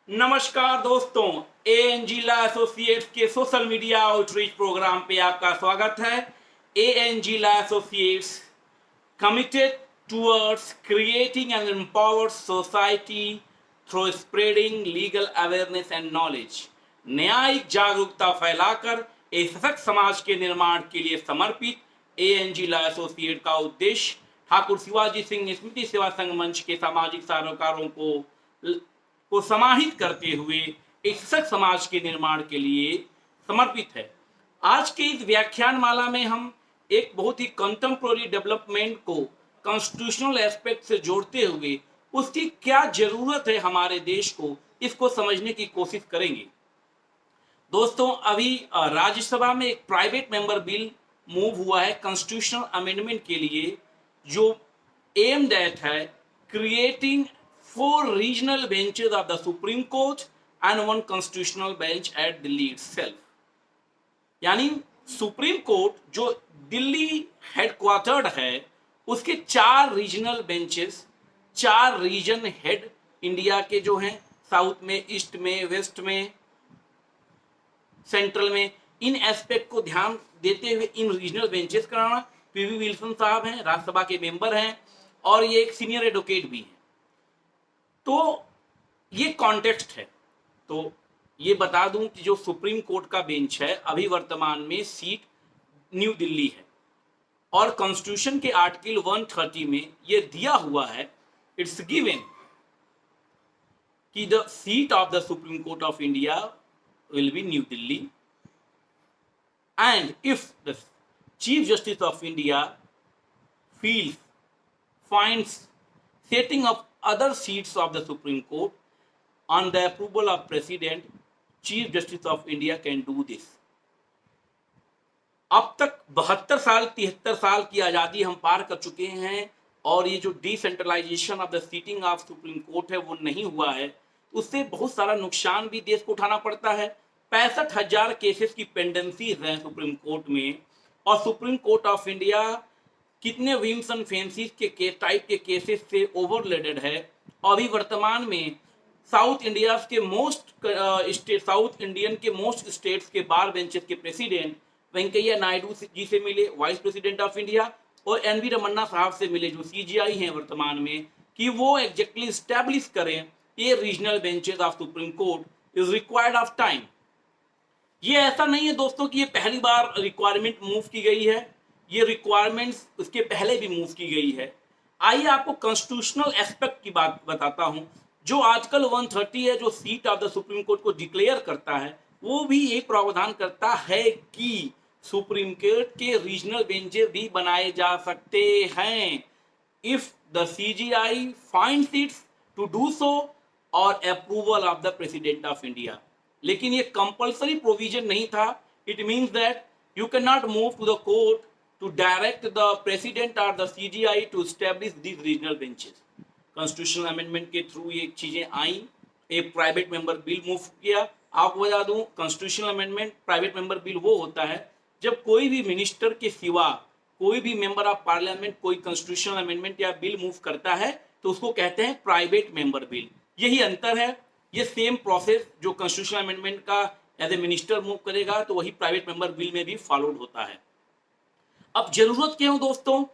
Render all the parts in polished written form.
नमस्कार दोस्तों, A Angela Associates के सोशल मीडिया आउटरीच प्रोग्राम पे आपका स्वागत है। A Angela Associates committed towards creating an empowered society through spreading legal awareness and knowledge। न्यायिक जागरूकता फैलाकर एक सशक्त समाज के निर्माण के लिए समर्पित ए एंजिला एसोसिएट का उद्देश्य ठाकुर शिवाजी सिंह स्मृति सेवा संघ मंच के सामाजिक सरोकारों को समाहित करते हुए एक सशक्त समाज के निर्माण के लिए समर्पित है। आज के इस व्याख्यान माला में हम एक बहुत ही कंटेम्पोररी डेवलपमेंट को कॉन्स्टिट्यूशनल एस्पेक्ट से जोड़ते हुए उसकी क्या जरूरत है हमारे देश को, इसको समझने की कोशिश करेंगे। दोस्तों, अभी राज्यसभा में एक प्राइवेट मेंबर बिल मूव हुआ है कॉन्स्टिट्यूशनल अमेंडमेंट के लिए, जो एम्ड एट है creating 4 regional benches of the Supreme Court and 1 constitutional bench at Delhi itself। यानी सुप्रीम कोर्ट जो दिल्ली हेडक्वार्टर्ड है उसके 4 regional benches, 4 region head India के जो हैं, साउथ में, ईस्ट में, वेस्ट में, सेंट्रल में, इन एस्पेक्ट को ध्यान देते हुए इन रीजनल बेंचेस कराना। पीवी विल्सन साहब हैं, राज्यसभा के मेंबर हैं और ये एक सीनियर एडवोकेट भी हैं। तो ये कॉन्टेक्स्ट है। तो ये बता दूं कि जो सुप्रीम कोर्ट का बेंच है अभी वर्तमान में सीट न्यू दिल्ली है और कॉन्स्टिट्यूशन के आर्टिकल 130 में ये दिया हुआ है, इट्स गिवन कि the seat of the supreme court of India will be new Delhi and if the chief justice of India feels finds setting up other seats of the Supreme Court on the approval of President, Chief Justice of India can do this। अब तक 72 साल 73 साल की आज़ादी हम पार कर चुके हैं और ये जो decentralisation of the sitting of supreme court है वो नहीं हुआ है, उससे बहुत सारा नुकसान भी देश को उठाना पड़ता है। 65,000 केसेस की पेंडेंसी है सुप्रीम कोर्ट में और सुप्रीम कोर्ट ऑफ इंडिया कितने विम्स एंड फैंसीज के टाइप के केसेस से ओवरलोडेड है। अभी वर्तमान में साउथ इंडिया के साउथ इंडियन के मोस्ट स्टेट्स के बार बेंचेस के प्रेसिडेंट वेंकैया नायडू जी से मिले, वाइस प्रेसिडेंट ऑफ इंडिया, और एन वी रमन्ना साहब से मिले जो सीजीआई हैं वर्तमान में, कि वो एग्जैक्टली स्टैब्लिश करें ये regional benches of supreme court is required of time. ये ऐसा नहीं है दोस्तों कि ये पहली बार रिक्वायरमेंट मूव की गई है, ये रिक्वायरमेंट्स उसके पहले भी मूव की गई है। आइए आपको कॉन्स्टिट्यूशनल एस्पेक्ट की बात बताता हूं। जो आर्टिकल 130 है जो seat of the supreme court को डिक्लेयर करता है, वो भी एक प्रावधान करता है कि सुप्रीम कोर्ट के रीजनल बेंचेस भी बनाए जा सकते हैं if the CJI finds it to do so और approval of the president of India. लेकिन ये कंपल्सरी प्रोविजन नहीं था। It means that you can not move to the court to direct the president or the CGI to establish these regional benches। Constitutional amendment के through ये चीजें आई, एक private member bill move किया। आपको बता दूं, constitutional amendment private member bill वो होता है जब कोई भी मिनिस्टर के सिवा कोई भी मेंबर ऑफ पार्लियामेंट कोई कॉन्स्टिट्यूशनल अमेंडमेंट या बिल मूव करता है तो उसको कहते हैं प्राइवेट मेंबर बिल। यही अंतर है। ये सेम प्रोसेस जो कॉन्स्टिट्यूशनल अमेंडमेंट का एज ए मिनिस्टर मूव करेगा तो वही प्राइवेट मेंबर बिल में भी फॉलोड होता है। अब जरूरत क्यों दोस्तों?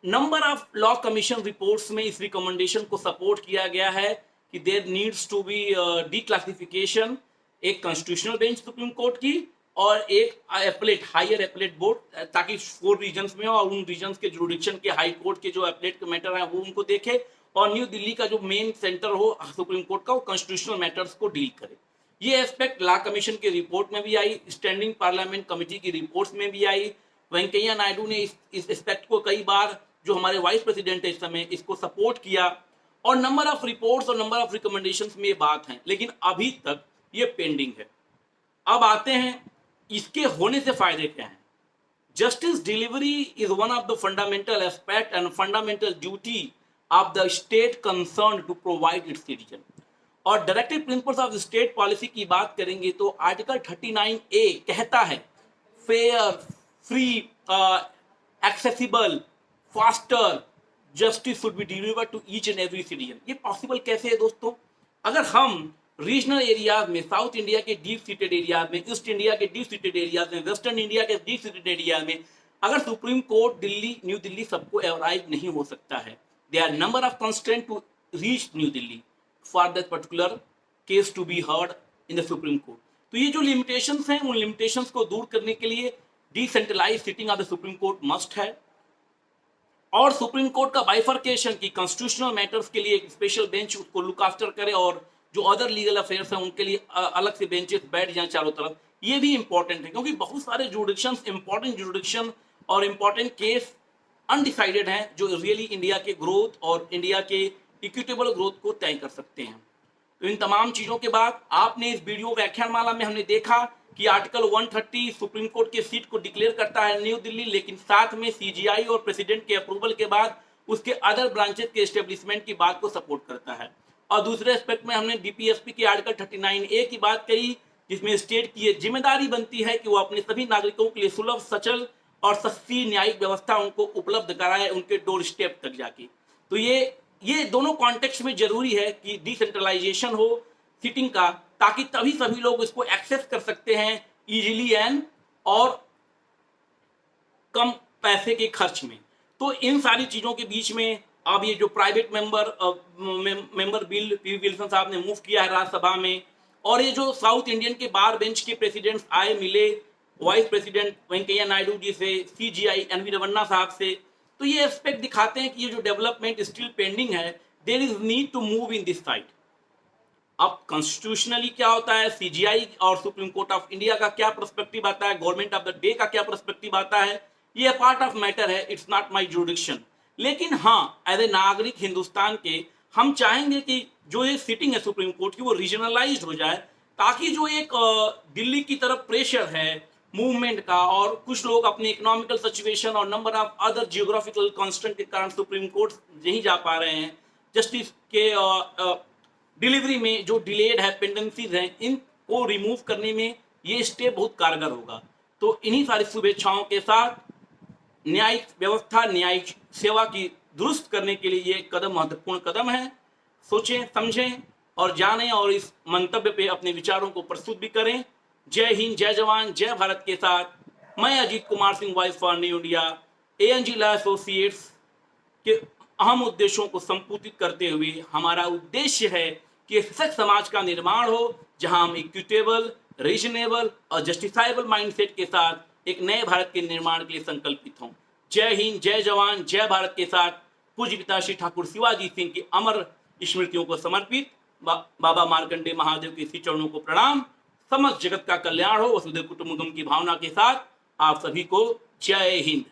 Number of law commission reports में इस रिकमेंडेशन को सपोर्ट किया गया है कि देयर नीड्स टू बी डिक्लासिफिकेशन, एक कॉन्स्टिट्यूशनल बेंच सुप्रीम कोर्ट की और एक एपलेट हायर एपलेट बोर्ड, ताकि 4 रीजन्स में हो और उन रीजन्स के जुरिडिक्शन के हाई कोर्ट के जो एपलेट मैटर है वो उनको देखे और न्यू दिल्ली का जो मेन सेंटर हो सुप्रीम कोर्ट का वो कॉन्स्टिट्यूशनल मैटर्स को डील करे। ये एस्पेक्ट लॉ कमीशन की रिपोर्ट में भी आई, स्टैंडिंग पार्लियामेंट कमेटी की रिपोर्ट्स में भी आई। वेंकैया नायडू ने इस एस्पेक्ट को कई बार, जो हमारे वाइस प्रेसिडेंट है इस समय, इसको सपोर्ट किया और नंबर ऑफ रिपोर्ट्स और नंबर ऑफ रिकमेंडेशंस में ये बात है, लेकिन अभी तक ये पेंडिंग है। अब आते हैं इसके होने से फायदे क्या हैं। Justice delivery is one of the fundamental aspect and fundamental duty of the state concern to provide its citizen. और directive principles of state policy की बात करेंगे तो आर्टिकल 39A कहता है fair, free, accessible, faster justice should be delivered to each and every citizen. ये possible कैसे है दोस्तों? अगर हम रीजनल एरियाज में, साउथ इंडिया के डीप सीटेड एरियाज में, ईस्ट इंडिया के डीप सीटेड एरियाज में, वेस्टर्न इंडिया के डीप सीटेड एरिया में अगर supreme court Delhi, new Delhi सबको एवराइज नहीं हो सकता है, they are number of constraint to reach new Delhi for that particular case to be heard in the supreme court. तो ये जो लिमिटेशंस हैं, उन लिमिटेशंस को दूर करने के लिए decentralise sitting of the supreme court must है, और सुप्रीम कोर्ट का बाइफर्केशन की कॉन्स्टिट्यूशनल मैटर्स के लिए एक स्पेशल बेंच उसको लुक आफ्टर करे, और जो अदर लीगल अफेयर्स हैं उनके लिए अलग से बेंचेस बैठ जाएं चारों तरफ, ये भी इंपॉर्टेंट है, क्योंकि बहुत सारे जुडिक्शंस, इंपॉर्टेंट जुडिक्शन और इंपॉर्टेंट केस अनडिसाइडेड हैं जो रियली इंडिया के ग्रोथ और इंडिया के इक्विटेबल ग्रोथ को तय कर सकते हैं। तो इन तमाम चीजों के बाद आपने इस वीडियो व्याख्यानमाला में हमने देखा कि आर्टिकल 130 सुप्रीम कोर्ट के सीट को डिक्लेयर करता है न्यू दिल्ली, लेकिन साथ में सीजीआई और प्रेसिडेंट के अप्रूवल के बाद उसके अदर ब्रांचेस के एस्टेब्लिशमेंट की बात को सपोर्ट करता है। और दूसरे एस्पेक्ट में हमने डीपीएसपी के आर्टिकल 39A की बात कही, जिसमें स्टेट की ये जिम्मेदारी बनती है कि वो अपने सभी नागरिकों के लिए सुलभ, सचल और सस्ती न्यायिक व्यवस्था उनको उपलब्ध कराए उनके डोर स्टेप तक जाके। तो ये दोनों कॉन्टेक्स्ट में जरूरी है कि डिसेंट्रलाइजेशन हो सीटिंग का, ताकि तभी सभी लोग इसको एक्सेस कर सकते हैं इजीली एंड और कम पैसे के खर्च में। तो इन सारी चीजों के बीच में अब ये जो private member bill P Wilson साहब ने मूव किया है राज्यसभा में, और ये जो साउथ इंडियन के बार बेंच के प्रेसिडेंट्स आए मिले वाइस प्रेसिडेंट वेंकैया नायडू जी से, सीजीआई एनवी रमन्ना साहब से, तो ये एस्पेक्ट दिखाते हैं कि ये जो डेवलपमेंट स्टिल पेंडिंग है, there is need to move in this side. अब कॉन्स्टिट्यूशनली क्या होता है, सीजीआई और सुप्रीम कोर्ट ऑफ इंडिया का क्या पर्सपेक्टिव आता है, गवर्नमेंट ऑफ द डे का क्या पर्सपेक्टिव आता है, ये पार्ट ऑफ मैटर है, इट्स नॉट माय जुडिक्शन। लेकिन हाँ, एज ए नागरिक हिंदुस्तान के हम चाहेंगे कि जो ये सिटिंग है सुप्रीम कोर्ट की वो रीजनलाइज्ड हो जाए, ताकि जो एक दिल्ली की तरफ प्रेशर है मूवमेंट का, और कुछ लोग अपने इकोनॉमिकल सिचुएशन और number of other geographical constant के कारण सुप्रीम कोर्ट नहीं जा पा रहे हैं, जस्टिस के डिलीवरी में जो डिलेड है, पेंडेंसीज हैं, इनको रिमूव करने में ये स्टेप बहुत कारगर होगा। तो इन्हीं सारी शुभेच्छाओं के साथ न्यायिक व्यवस्था, न्यायिक सेवा की दुरुस्त करने के लिए ये कदम महत्वपूर्ण कदम है। सोचें, समझें और जानें, और इस मंतव्य पे अपने विचारों को प्रस्तुत भी करें। जय हिंद, जय जवान, जय भारत के साथ मैं Ajit Kumar Singh, voice for new India, ANG law associates के अहम उद्देश्यों को संपूर्तित करते हुए हमारा उद्देश्य है कि सशक्त समाज का निर्माण हो, जहां हम इक्विटेबल, रीजनेबल और जस्टिफाइबल माइंडसेट के साथ एक नए भारत के निर्माण के लिए संकल्पित हों। जय हिंद, जय जवान, जय भारत के साथ पूज्य पिता श्री ठाकुर शिवाजी सिंह की अमर स्मृतियों को समर्पित बाबा मार्कंडेय महादेव के श्री चरणों को प्रणाम। समस्त जगत का कल्याण हो, वसुधैव कुटुंबकम की भावना के साथ आप सभी को जय हिंद।